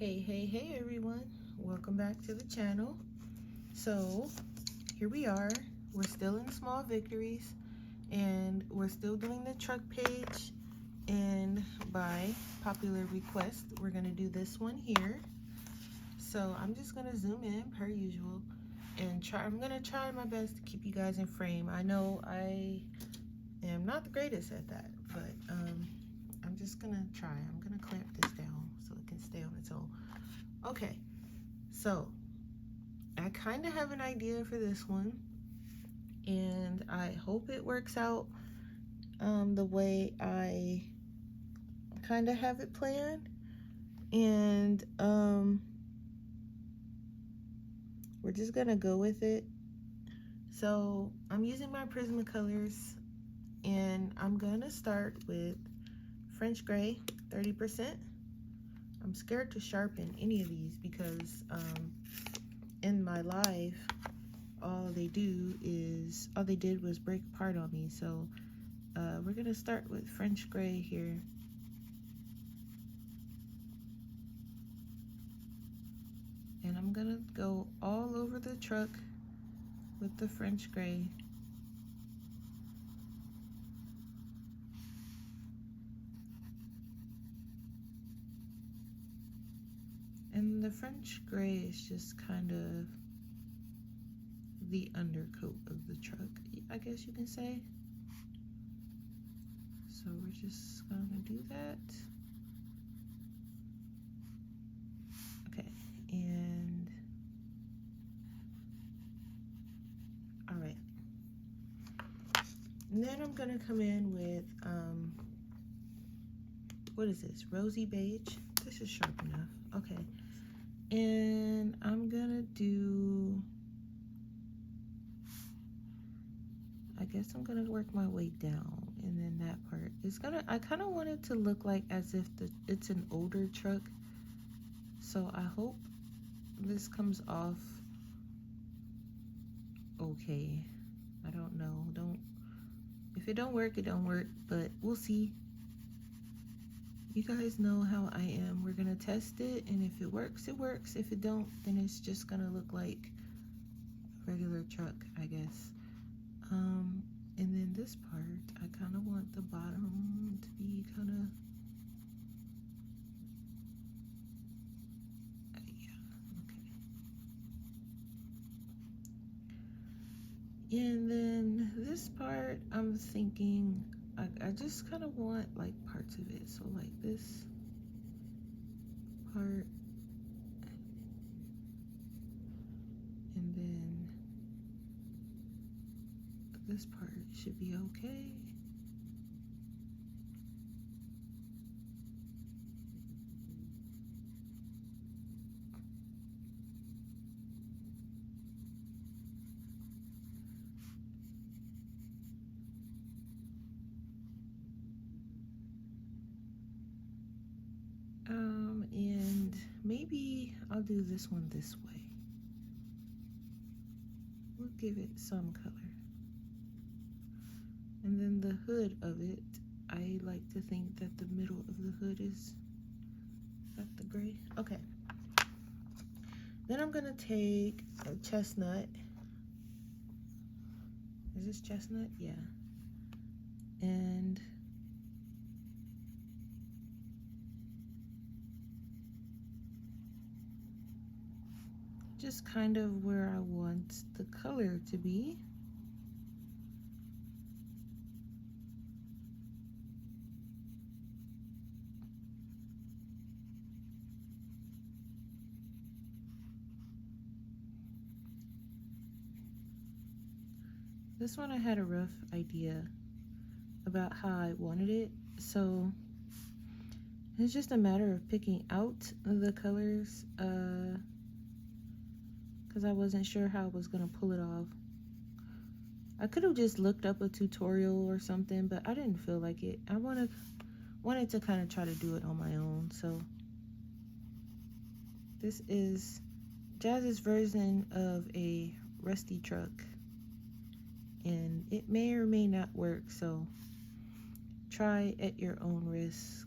Hey everyone, welcome back to the channel. So here we are, we're still in small victories and we're still doing the truck page, and by popular request we're going to do this one here. So I'm just going to zoom in per usual and I'm going to try my best to keep you guys in frame. I know I am not the greatest at that, but I'm just going to try. I'm going to clamp this down so it can stay on its own. Okay, so I kind of have an idea for this one, and I hope it works out the way I kind of have it planned. And we're just gonna go with it. So I'm using my Prismacolors, and I'm gonna start with French Gray 30%. I'm scared to sharpen any of these because in my live all they did was break apart on me. So we're gonna start with French Gray here. And I'm gonna go all over the truck with the French Gray. And the French Gray is just kind of the undercoat of the truck, I guess you can say. So we're just gonna do that. Okay, and all right. And then I'm gonna come in with, what is this? Rosy beige. This is sharp enough. Okay. And I'm gonna do, I guess I'm gonna work my way down, and then that part is gonna, I kind of want it to look like as if it's an older truck. So I hope this comes off okay. I don't know. If it don't work, it don't work, but we'll see. You guys know how I am. We're gonna test it, and if it works, it works. If it don't, then it's just gonna look like a regular truck, I guess. And then this part, I kind of want the bottom to be kind of, yeah, okay. And then this part, I'm thinking, I just kind of want like parts of it. So like this part, and then this part should be okay. And maybe I'll do this one this way. We'll give it some color. And then the hood of it, I like to think that the middle of the hood is the gray. Okay. Then I'm gonna take a chestnut. Is this chestnut? Yeah. And just kind of where I want the color to be. This one I had a rough idea about how I wanted it, so it's just a matter of picking out the colors because I wasn't sure how I was gonna pull it off. I could have just looked up a tutorial or something, but I didn't feel like it. I wanted to kind of try to do it on my own. So this is Jazz's version of a rusty truck, and it may or may not work, so try at your own risk.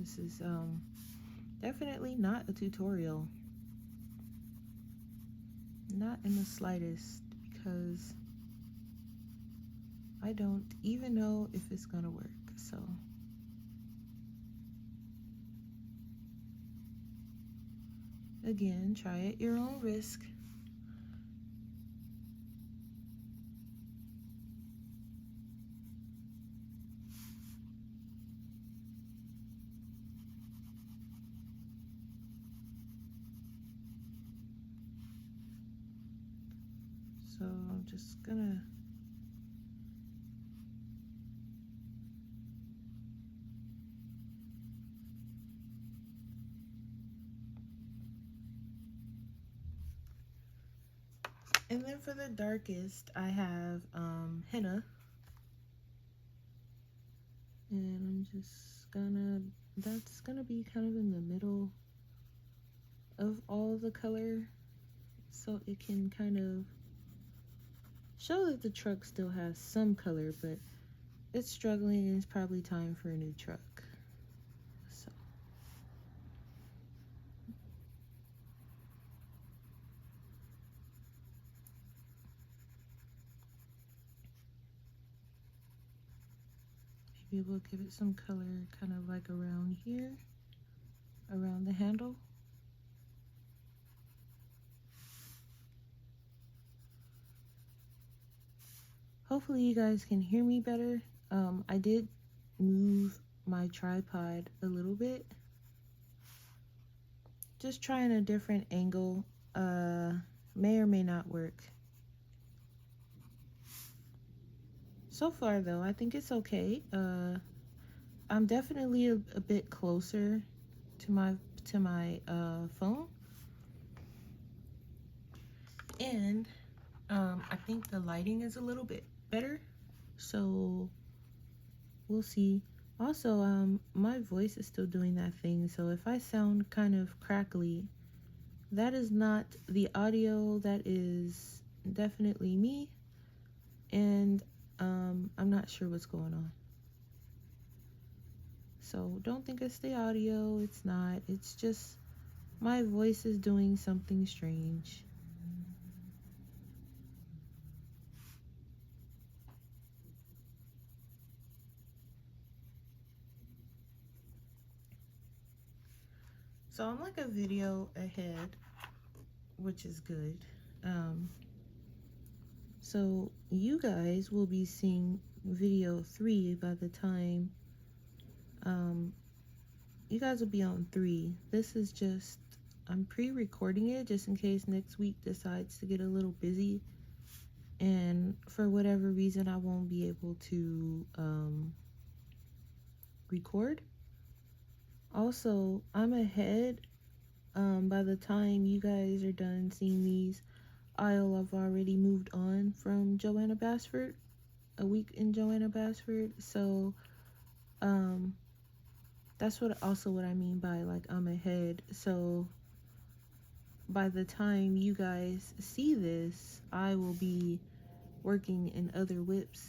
This is definitely not a tutorial. Not in the slightest, because I don't even know if it's gonna work. So again, try at your own risk. So I'm just gonna and then for the darkest, I have henna, and I'm just gonna, that's gonna be kind of in the middle of all the color, so it can kind of show that the truck still has some color, but it's struggling and it's probably time for a new truck. So maybe we'll give it some color kind of like around here, around the handle. Hopefully you guys can hear me better. I did move my tripod a little bit. Just trying a different angle. May or may not work. So far though, I think it's okay. I'm definitely a bit closer to my phone. And I think the lighting is a little bit better. So we'll see. Also, my voice is still doing that thing, so if I sound kind of crackly, that is not the audio, that is definitely me, and I'm not sure what's going on. So don't think it's the audio, it's not, it's just my voice is doing something strange. So I'm like a video ahead, which is good. So you guys will be seeing video 3 by the time you guys will be on 3. This is just, I'm pre-recording it just in case next week decides to get a little busy and for whatever reason I won't be able to record. Also, I'm ahead. By the time you guys are done seeing these, I'll have already moved on from Joanna Basford, a week in Joanna Basford. So that's what I mean by like I'm ahead. So by the time you guys see this, I will be working in other whips,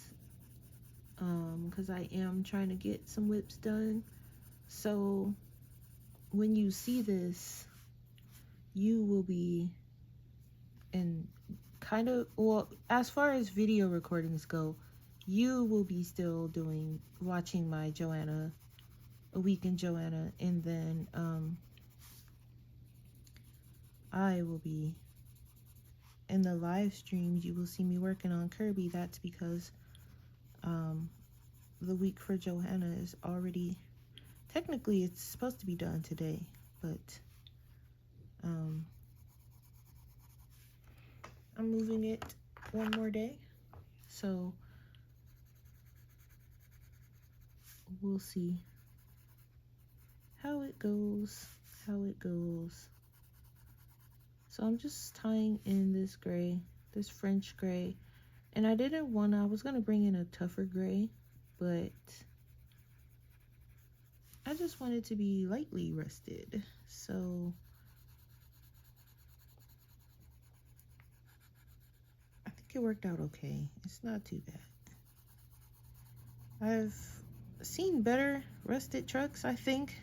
because I am trying to get some whips done. So when you see this, you will be in kind of, well, as far as video recordings go, you will be still watching my Joanna, a week in Joanna, and then I will be in the live streams. You will see me working on Kirby. That's because the week for Joanna is already, technically it's supposed to be done today, but I'm moving it one more day, so we'll see how it goes. So I'm just tying in this gray, this French gray, and I was gonna bring in a tougher gray, but I just wanted to be lightly rusted, so I think it worked out okay. It's not too bad. I've seen better rusted trucks, I think.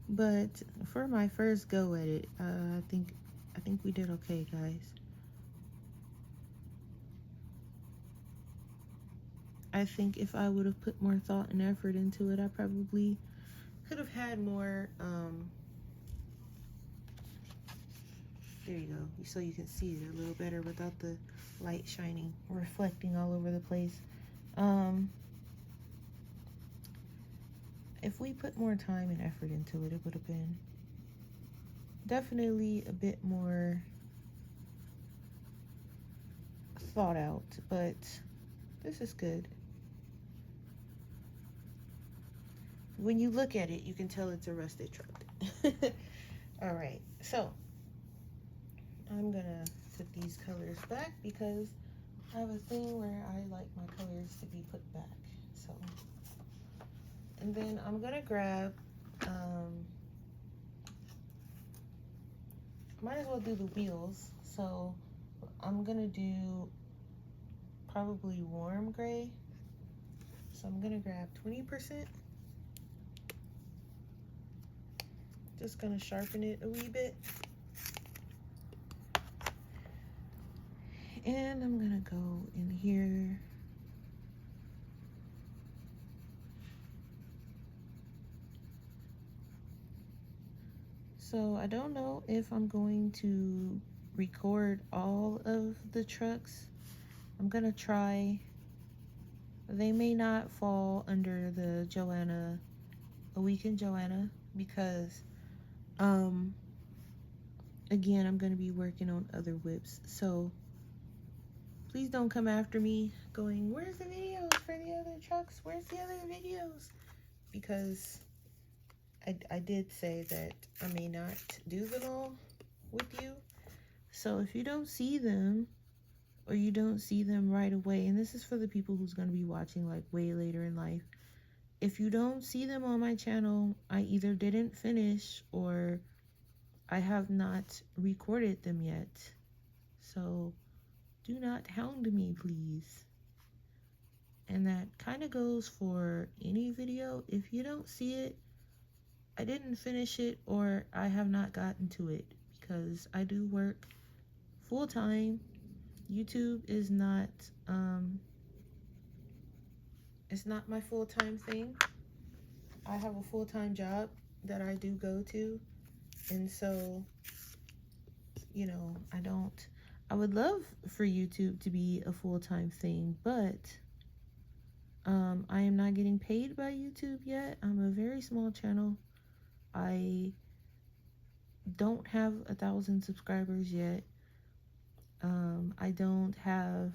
But for my first go at it, I think we did okay, guys. I think if I would have put more thought and effort into it, I probably could have had more. There you go, so you can see it a little better without the light shining, reflecting all over the place. If we put more time and effort into it, it would have been definitely a bit more thought out, but this is good. When you look at it, you can tell it's a rusted truck. All right, so I'm gonna put these colors back because I have a thing where I like my colors to be put back. So, and then I'm gonna grab, might as well do the wheels. So I'm gonna do probably warm gray. So I'm gonna grab 20%. Just gonna sharpen it a wee bit. And I'm gonna go in here. So I don't know if I'm going to record all of the trucks. I'm gonna try. They may not fall under the Joanna, a week in Joanna, because again, I'm gonna be working on other whips. So please don't come after me going, where's the videos for the other trucks? Where's the other videos? Because I did say that I may not do them all with you. So if you don't see them, or you don't see them right away, and this is for the people who's going to be watching like way later in life, if you don't see them on my channel, I either didn't finish or I have not recorded them yet. So do not hound me, please. And that kind of goes for any video. If you don't see it, I didn't finish it or I have not gotten to it, because I do work full time. YouTube is not it's not my full-time thing. I have a full-time job that I do go to, and so I would love for YouTube to be a full-time thing, but I am not getting paid by YouTube yet. I'm a very small channel. I don't have 1,000 subscribers yet. I don't have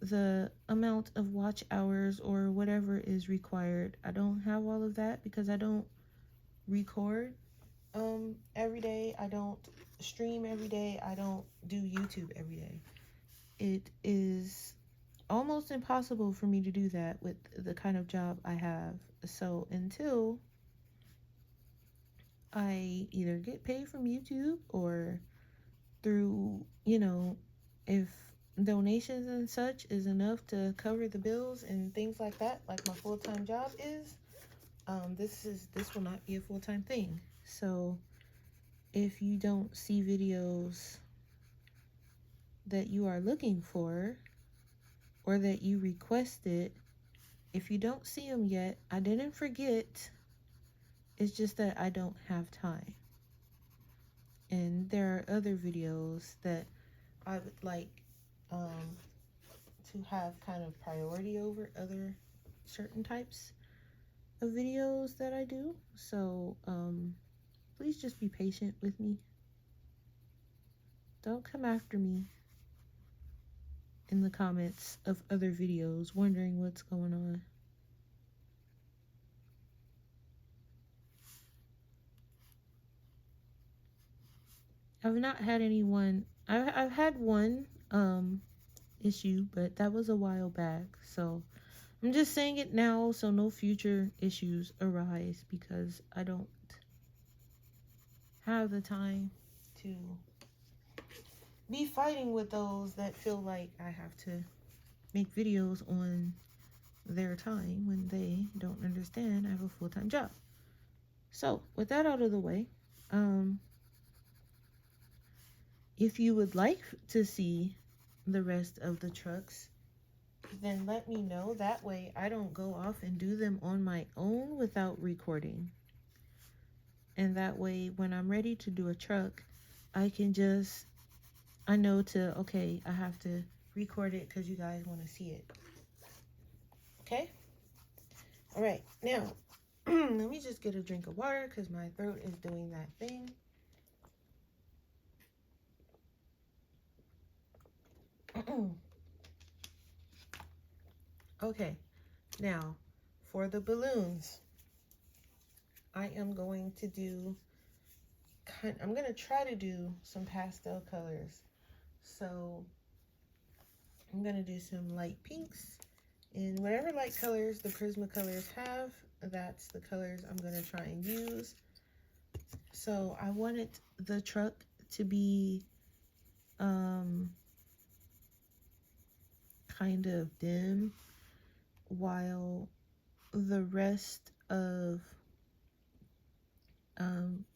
the amount of watch hours or whatever is required. I don't have all of that because I don't record every day. I don't stream every day. I don't do YouTube every day. It is almost impossible for me to do that with the kind of job I have. So until I either get paid from YouTube or through, if donations and such is enough to cover the bills and things like that, like my full-time job is, this will not be a full-time thing. So if you don't see videos that you are looking for or that you requested, if you don't see them yet, I didn't forget. It's just that I don't have time. And there are other videos that I would like to have kind of priority over other certain types of videos that I do. So please just be patient with me. Don't come after me in the comments of other videos wondering what's going on. I've not had anyone. I've had one issue, but that was a while back. So I'm just saying it now so no future issues arise, because I don't have the time to be fighting with those that feel like I have to make videos on their time when they don't understand I have a full-time job. So with that out of the way, um, if you would like to see the rest of the trucks, then let me know. That way I don't go off and do them on my own without recording. And that way when I'm ready to do a truck, I can just, I know to, okay, I have to record it because you guys want to see it. Okay? All right. Now, let me just get a drink of water because my throat is doing that thing. Okay. Now, for the balloons, I am going to do, I'm going to try to do some pastel colors. So, I'm going to do some light pinks. And whatever light colors the Prismacolors have, that's the colors I'm going to try and use. So I wanted the truck to be kind of dim while the rest of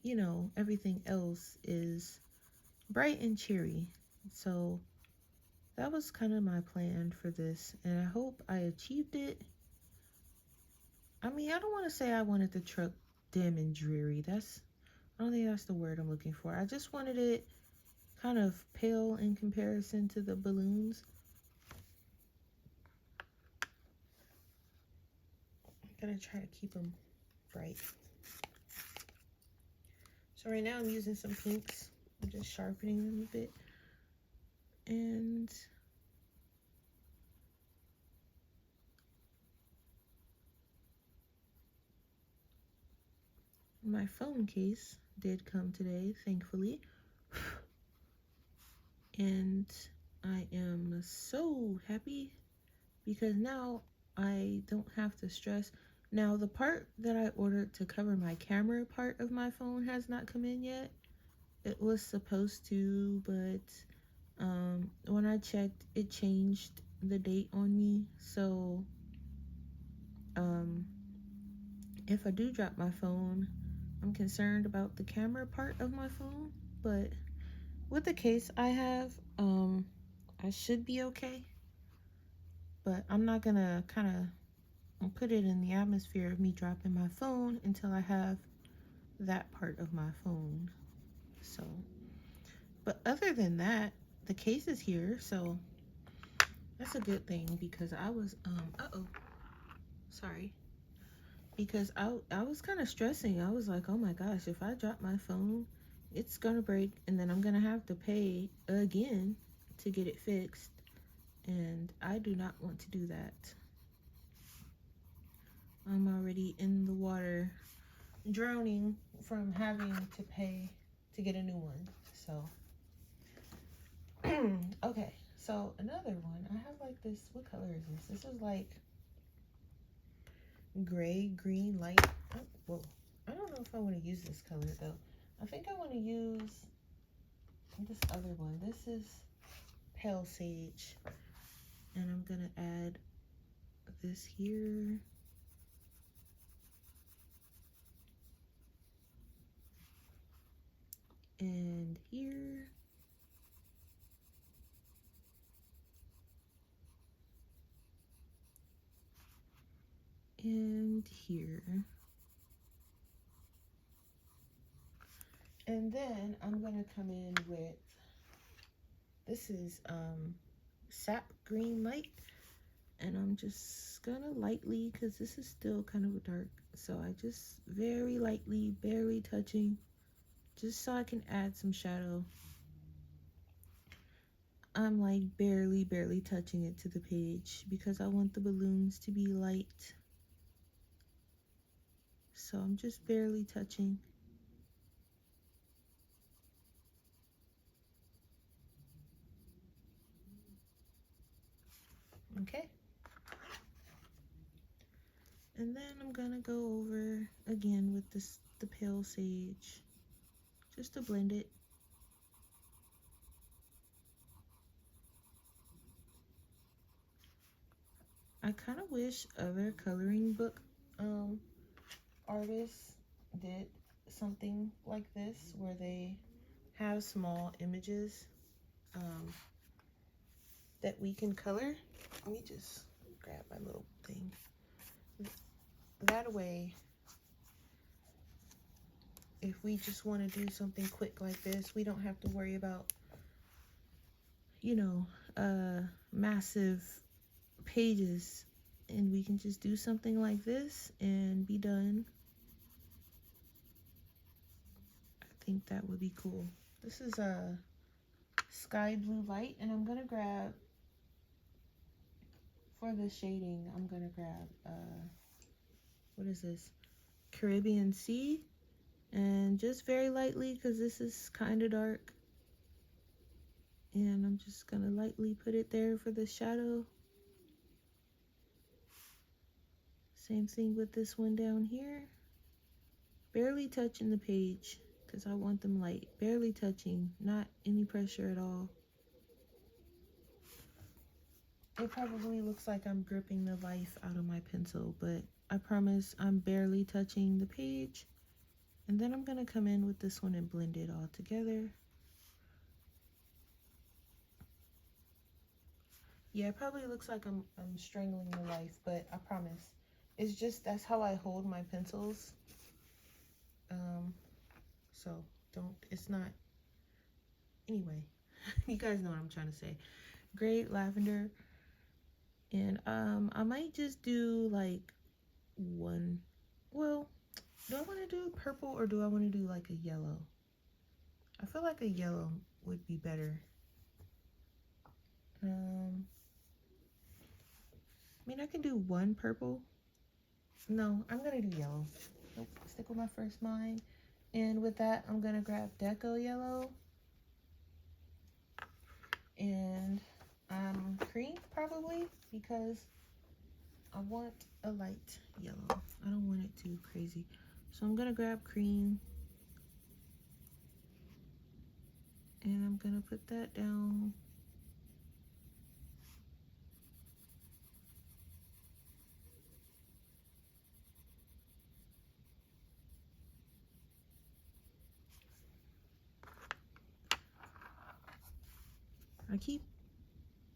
you know, everything else is bright and cheery. So that was kind of my plan for this, and I hope I achieved it. I mean, I don't want to say I wanted the truck dim and dreary. I don't think that's the word I'm looking for. I just wanted it kind of pale in comparison to the balloons. I'm gonna try to keep them bright. So right now I'm using some pinks. I'm just sharpening them a bit. And my phone case did come today, thankfully. And I am so happy because now I don't have to stress. Now the part that I ordered to cover my camera part of my phone has not come in yet. It was supposed to, but when I checked, it changed the date on me. So if I do drop my phone, I'm concerned about the camera part of my phone. But with the case I have, I should be okay. But I'm not gonna kind of put it in the atmosphere of me dropping my phone until I have that part of my phone. So, but other than that, the case is here, so that's a good thing because I was sorry. Because I was kind of stressing. I was like, "Oh my gosh, if I drop my phone, it's going to break and then I'm going to have to pay again to get it fixed." And I do not want to do that. I'm already in the water drowning from having to pay to get a new one. So okay, so another one. I have like this. What color is this? This is like gray, green, light. Oh, whoa. I don't know if I want to use this color though. I think I want to use this other one. This is pale sage. And I'm going to add this here. And here. And here. And then I'm going to come in with, this is sap green light. And I'm just gonna lightly, because this is still kind of dark, so I just very lightly, barely touching, just so I can add some shadow. I'm like barely touching it to the page because I want the balloons to be light. So I'm just barely touching. Okay. And then I'm gonna go over again with the pale sage, just to blend it. I kind of wish other coloring book artists did something like this where they have small images that we can color. Let me just grab my little thing. That way, if we just want to do something quick like this, we don't have to worry about, you know, massive pages, and we can just do something like this and be done. I think that would be cool. This is a sky blue light, and I'm gonna grab, for the shading, I'm gonna grab what is this, Caribbean Sea, and just very lightly, because this is kind of dark, and I'm just gonna lightly put it there for the shadow. Same thing with this one down here. Barely touching the page because I want them light. Barely touching, not any pressure at all. It probably looks like I'm gripping the life out of my pencil, but I promise I'm barely touching the page. And then I'm gonna come in with this one and blend it all together. Yeah, it probably looks like I'm strangling the life, but I promise. It's just, that's how I hold my pencils. So don't, it's not, anyway, you guys know what I'm trying to say. Great lavender. And I might just do like one, well, do I want to do purple or do I want to do like a yellow? I feel like a yellow would be better. I mean, I can do one purple. No, I'm gonna do yellow. Nope, stick with my first mind. And with that, I'm gonna grab Deco Yellow and cream probably, because I want a light yellow. I don't want it too crazy. So I'm gonna grab cream and I'm gonna put that down.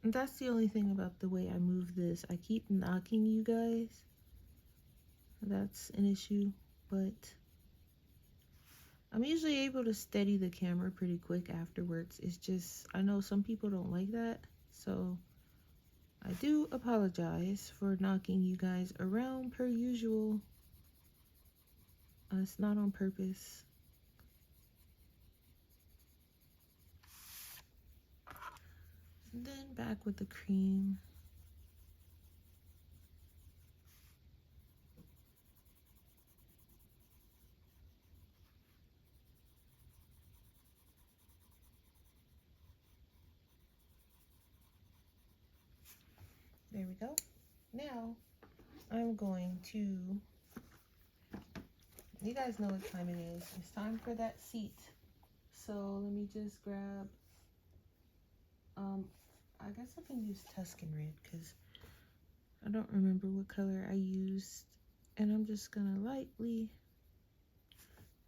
That's the only thing about the way I move this. I keep knocking you guys. That's an issue, but I'm usually able to steady the camera pretty quick afterwards. It's just, I know some people don't like that, so I do apologize for knocking you guys around per usual. It's not on purpose. And then back with the cream. There we go. Now I'm going to, you guys know what time it is. It's time for that seat. So let me just grab, I guess I can use Tuscan Red because I don't remember what color I used. And I'm just gonna lightly,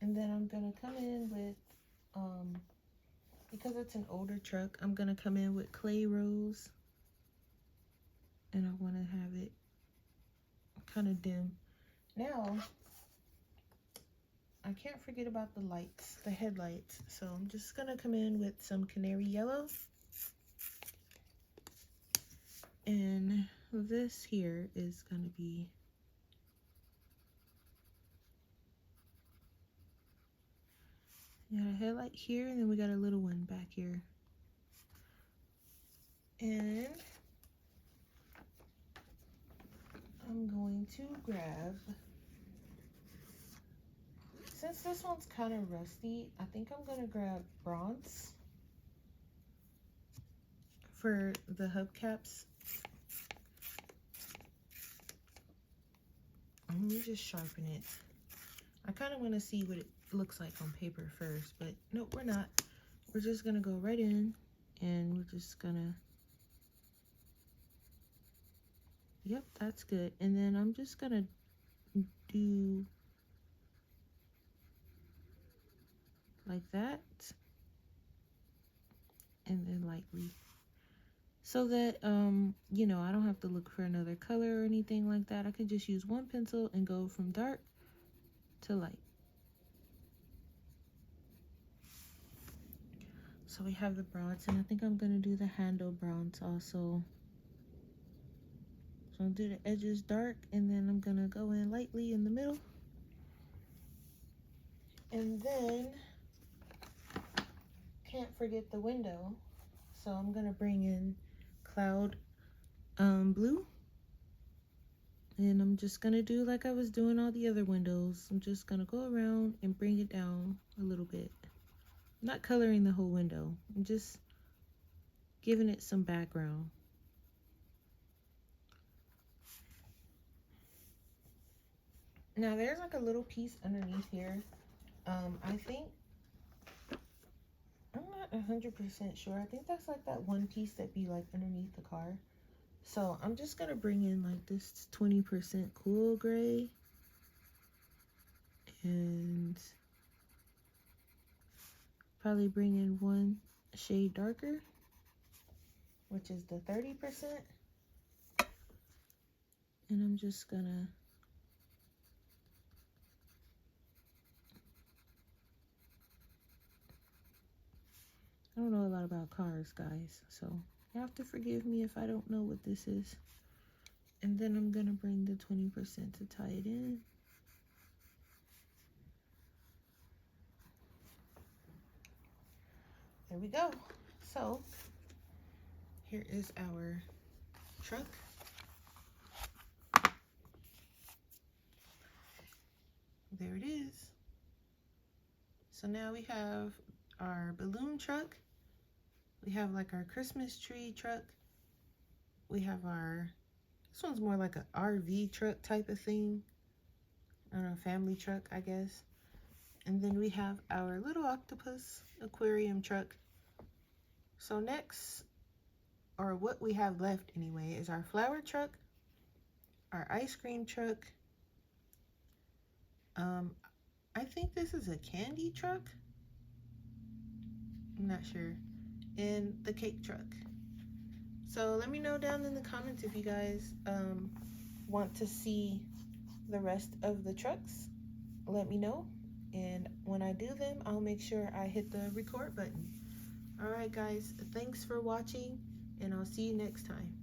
and then I'm gonna come in with, because it's an older truck, I'm gonna come in with Clay Rose. And I wanna have it kind of dim. Now, I can't forget about the lights, the headlights. So I'm just gonna come in with some Canary Yellow. And this here is gonna be, we got a headlight here, and then we got a little one back here. And I'm going to grab, since this one's kind of rusty, I think I'm gonna grab bronze for the hubcaps. Let me just sharpen it. I kind of want to see what it looks like on paper first, but nope, we're not. We're just gonna go right in, and we're just gonna, yep, that's good. And then I'm just gonna do like that, and then lightly, so that you know, I don't have to look for another color or anything like that. I could just use one pencil and go from dark to light. So we have the bronze, and I think I'm gonna do the handle bronze also. So I'll do the edges dark, and then I'm gonna go in lightly in the middle. And then, can't forget the window. So I'm gonna bring in cloud blue. And I'm just gonna do like I was doing all the other windows. I'm just gonna go around and bring it down a little bit. I'm not coloring the whole window. I'm just giving it some background. Now there's like a little piece underneath here. I think, I'm not 100% sure. I think that's like that one piece that be like underneath the car. So I'm just gonna bring in like this 20% cool gray, and probably bring in one shade darker, which is the 30%. And I'm just gonna I don't know a lot about cars, guys, so you have to forgive me if I don't know what this is. And then I'm gonna bring the 20% to tie it in. There we go. So here is our truck. There it is. So now we have our balloon truck. We have like our Christmas tree truck. We have this one's more like an RV truck type of thing. I don't know, family truck, I guess. And then we have our little octopus aquarium truck. So next, or what we have left anyway, is our flower truck, our ice cream truck. I think this is a candy truck. I'm not sure. And the cake truck. So let me know down in the comments if you guys want to see the rest of the trucks. Let me know. And when I do them, I'll make sure I hit the record button. All right, guys, thanks for watching, and I'll see you next time.